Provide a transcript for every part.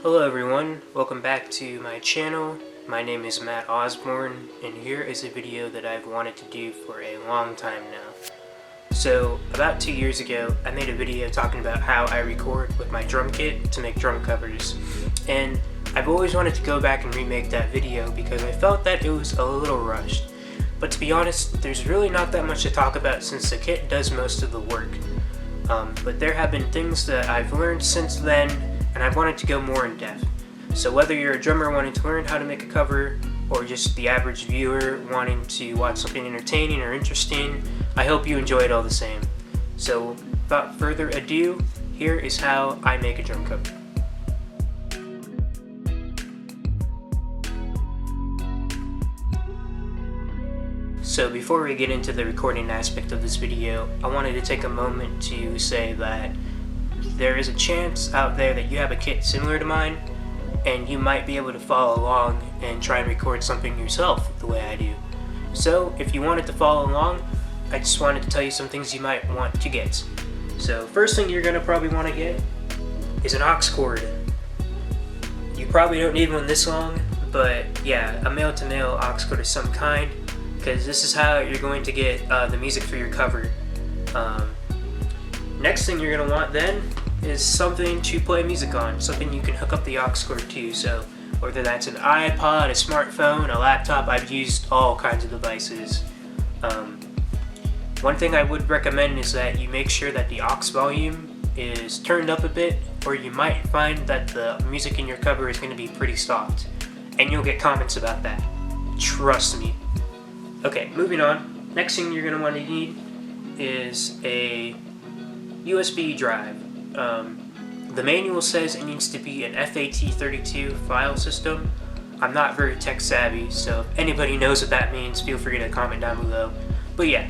Hello everyone, welcome back to my channel. My name is Matt Osborne, and here is a video that I've wanted to do for a long time now. So, about 2 years ago, I made a video talking about how I record with my drum kit to make drum covers. And I've always wanted to go back and remake that video because I felt that it was a little rushed. But to be honest, there's really not that much to talk about since the kit does most of the work. But there have been things that I've learned since then, and I've wanted to go more in depth. So whether you're a drummer wanting to learn how to make a cover, or just the average viewer wanting to watch something entertaining or interesting, I hope you enjoy it all the same. So without further ado, here is how I make a drum cover. So before we get into the recording aspect of this video, I wanted to take a moment to say that there is a chance out there that you have a kit similar to mine, and you might be able to follow along and try and record something yourself the way I do. So if you wanted to follow along, I just wanted to tell you some things you might want to get. So first thing you're going to probably want to get is an aux cord. You probably don't need one this long, but yeah, a male-to-male aux cord of some kind, because this is how you're going to get the music for your cover. Next thing you're going to want then is something to play music on, something you can hook up the aux cord to. So whether that's an iPod, a smartphone, a laptop, I've used all kinds of devices. One thing I would recommend is that you make sure that the aux volume is turned up a bit, or you might find that the music in your cover is going to be pretty soft, and you'll get comments about that. Trust me. Okay, moving on. Next thing you're going to want to need is a USB drive. The manual says it needs to be an FAT32 file system. I'm not very tech savvy, so if anybody knows what that means, feel free to comment down below. But yeah,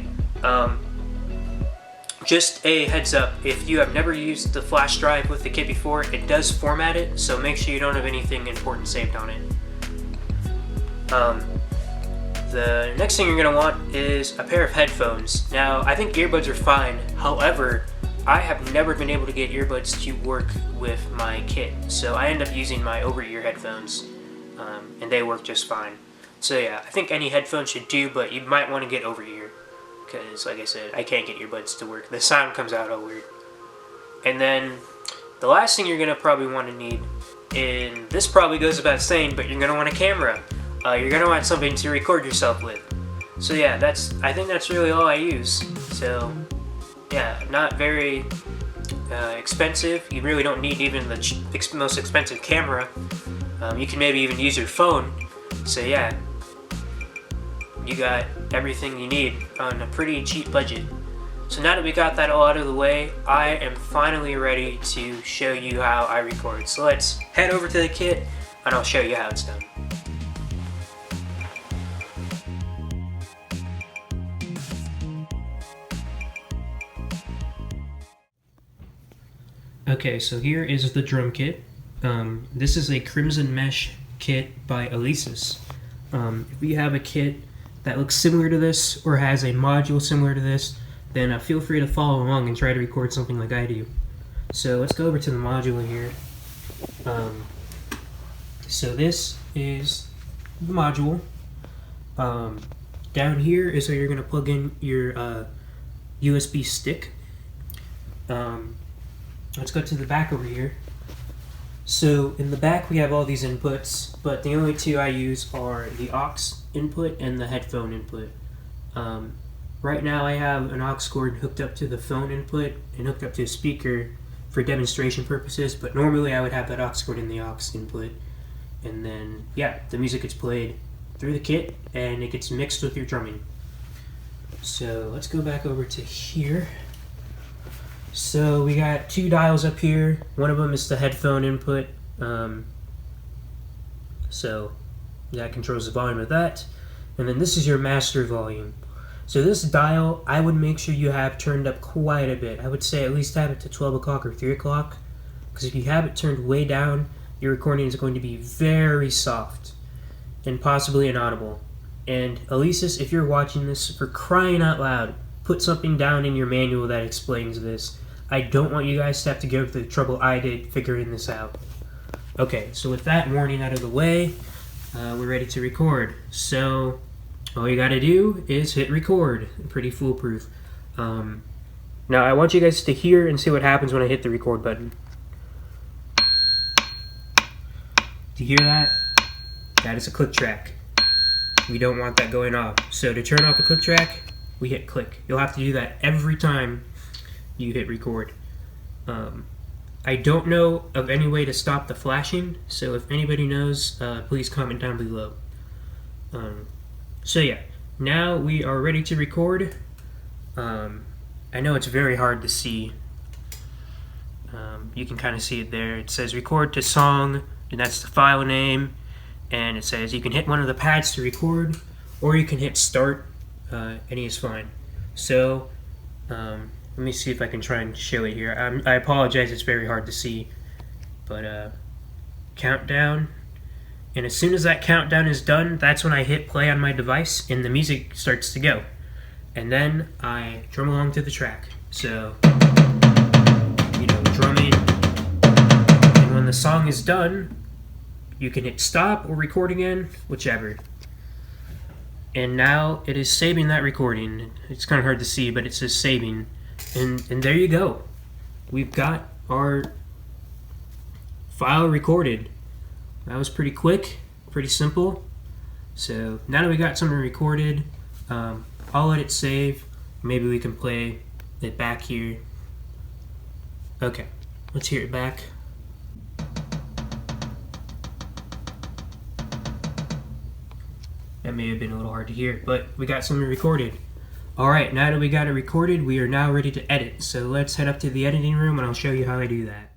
just a heads up, if you have never used the flash drive with the kit before, it does format it, so make sure you don't have anything important saved on it. The next thing you're going to want is a pair of headphones. Now, I think earbuds are fine, however, I have never been able to get earbuds to work with my kit, so I end up using my over-ear headphones, and they work just fine. So yeah, I think any headphones should do, but you might want to get over-ear, because like I said, I can't get earbuds to work. The sound comes out all weird. And then, the last thing you're going to probably want to need, and this probably goes without saying, but you're going to want a camera. You're going to want something to record yourself with. So yeah, I think that's really all I use. So yeah, not very expensive. You really don't need even the most expensive camera. You can maybe even use your phone. So yeah, you got everything you need on a pretty cheap budget. So now that we got that all out of the way, I am finally ready to show you how I record. So let's head over to the kit and I'll show you how it's done. Okay, so here is the drum kit. This is a Crimson Mesh kit by Alesis. If you have a kit that looks similar to this or has a module similar to this, then feel free to follow along and try to record something like I do. So let's go over to the module here. So this is the module. Down here is where you're going to plug in your USB stick. Let's go to the back over here. So in the back we have all these inputs, but the only two I use are the aux input and the headphone input. Right now I have an aux cord hooked up to the phone input and hooked up to a speaker for demonstration purposes, but normally I would have that aux cord in the aux input. And then, yeah, the music gets played through the kit and it gets mixed with your drumming. So let's go back over to here. So we got two dials up here. One of them is the headphone input. So that controls the volume of that. And then this is your master volume. So this dial, I would make sure you have turned up quite a bit. I would say at least have it to 12 o'clock or 3 o'clock. Because if you have it turned way down, your recording is going to be very soft and possibly inaudible. And Alesis, if you're watching this, for crying out loud, put something down in your manual that explains this. I don't want you guys to have to go through the trouble I did figuring this out. Okay, so with that warning out of the way, we're ready to record. So all you gotta do is hit record. Pretty foolproof. Now I want you guys to hear and see what happens when I hit the record button. Do you hear that? That is a click track. We don't want that going off. So to turn off the click track, we hit click. You'll have to do that every time you hit record. I don't know of any way to stop the flashing, so if anybody knows, please comment down below. So yeah, now we are ready to record. I know it's very hard to see. You can kind of see it there. It says record to song, and that's the file name. And it says you can hit one of the pads to record, or you can hit start. Any is fine. So, let me see if I can try and show it here. I apologize, it's very hard to see. But, countdown. And as soon as that countdown is done, that's when I hit play on my device and the music starts to go. And then I drum along to the track. So, drumming. And when the song is done, you can hit stop or record again, whichever. And now it is saving that recording. It's kind of hard to see, but it says saving. And there you go. We've got our file recorded. That was pretty quick, pretty simple. So now that we got something recorded, I'll let it save. Maybe we can play it back here. Okay, let's hear it back. That may have been a little hard to hear, but we got something recorded. Alright, now that we got it recorded, we are now ready to edit. So let's head up to the editing room and I'll show you how I do that.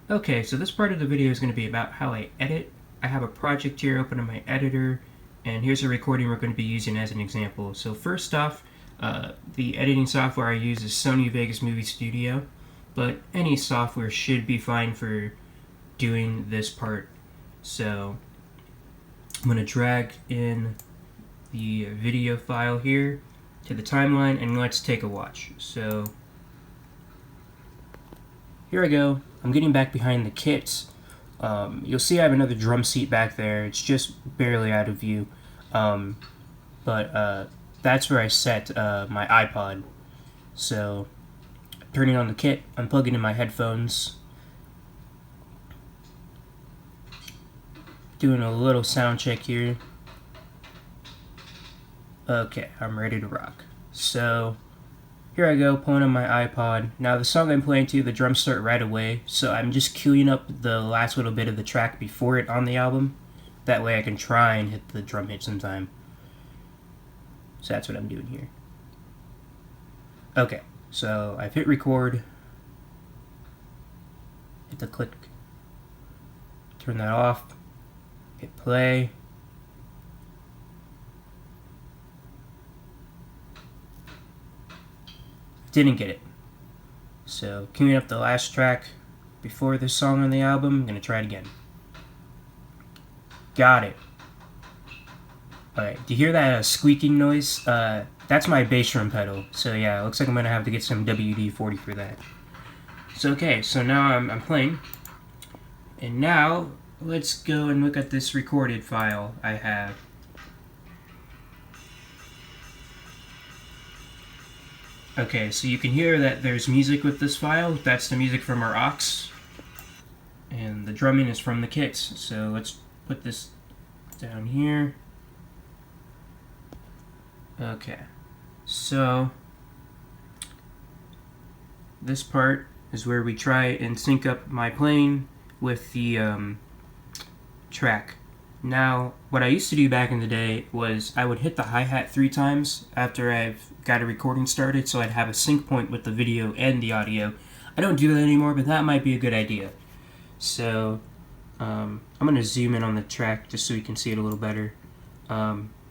Okay, so this part of the video is going to be about how I edit. I have a project here open in my editor, and here's a recording we're going to be using as an example. So first off, the editing software I use is Sony Vegas Movie Studio. But any software should be fine for doing this part. So I'm going to drag in the video file here to the timeline and let's take a watch. So here I go. I'm getting back behind the kits. You'll see I have another drum seat back there. It's just barely out of view. But that's where I set my iPod. So turning on the kit, I'm plugging in my headphones, doing a little sound check here. Okay, I'm ready to rock. So here I go, pulling on my iPod. Now the song I'm playing to, the drums start right away, so I'm just queuing up the last little bit of the track before it on the album. That way I can try and hit the drum hit sometime. So that's what I'm doing here. Okay. So I've hit record, hit the click, turn that off, hit play. Didn't get it. So queuing up the last track before this song on the album, I'm going to try it again. Got it. Alright, do you hear that squeaking noise? That's my bass drum pedal. So yeah, it looks like I'm going to have to get some WD-40 for that. So okay, so now I'm playing. And now, let's go and look at this recorded file I have. Okay, so you can hear that there's music with this file. That's the music from our aux. And the drumming is from the kits. So let's put this down here. Okay, so this part is where we try and sync up my playing with the track. Now, what I used to do back in the day was I would hit the hi-hat 3 times after I've got a recording started, so I'd have a sync point with the video and the audio. I don't do that anymore, but that might be a good idea. So I'm going to zoom in on the track just so you can see it a little better.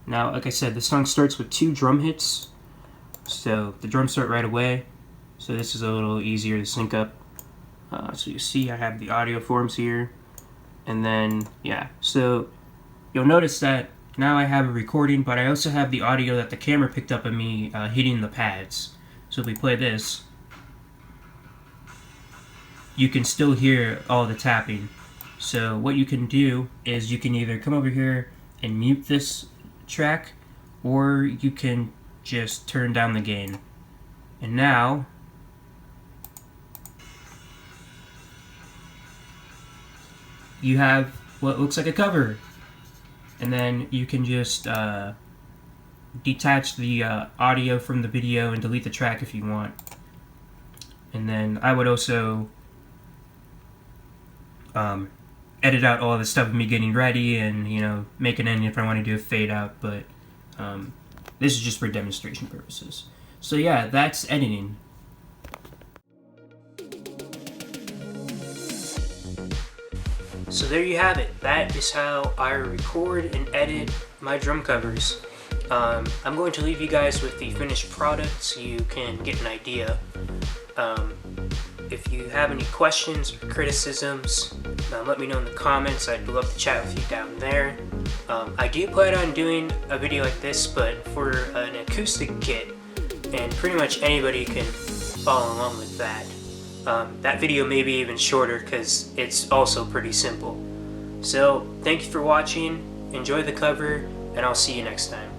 Now, like I said, the song starts with 2 drum hits, so the drums start right away, so this is a little easier to sync up. So you see I have the audio forms here, and then, yeah, so you'll notice that now I have a recording, but I also have the audio that the camera picked up of me hitting the pads. So if we play this, you can still hear all the tapping. So what you can do is you can either come over here and mute this track, or you can just turn down the gain. And now you have what looks like a cover. And then you can just detach the audio from the video and delete the track if you want. And then I would also edit out all the stuff of me getting ready and, you know, make an ending if I want to do a fade out, but this is just for demonstration purposes. So yeah, that's editing. So there you have it. That is how I record and edit my drum covers. I'm going to leave you guys with the finished product so you can get an idea. If you have any questions or criticisms, let me know in the comments. I'd love to chat with you down there. I do plan on doing a video like this, but for an acoustic kit, and pretty much anybody can follow along with that. That video may be even shorter because it's also pretty simple. So, thank you for watching, enjoy the cover, and I'll see you next time.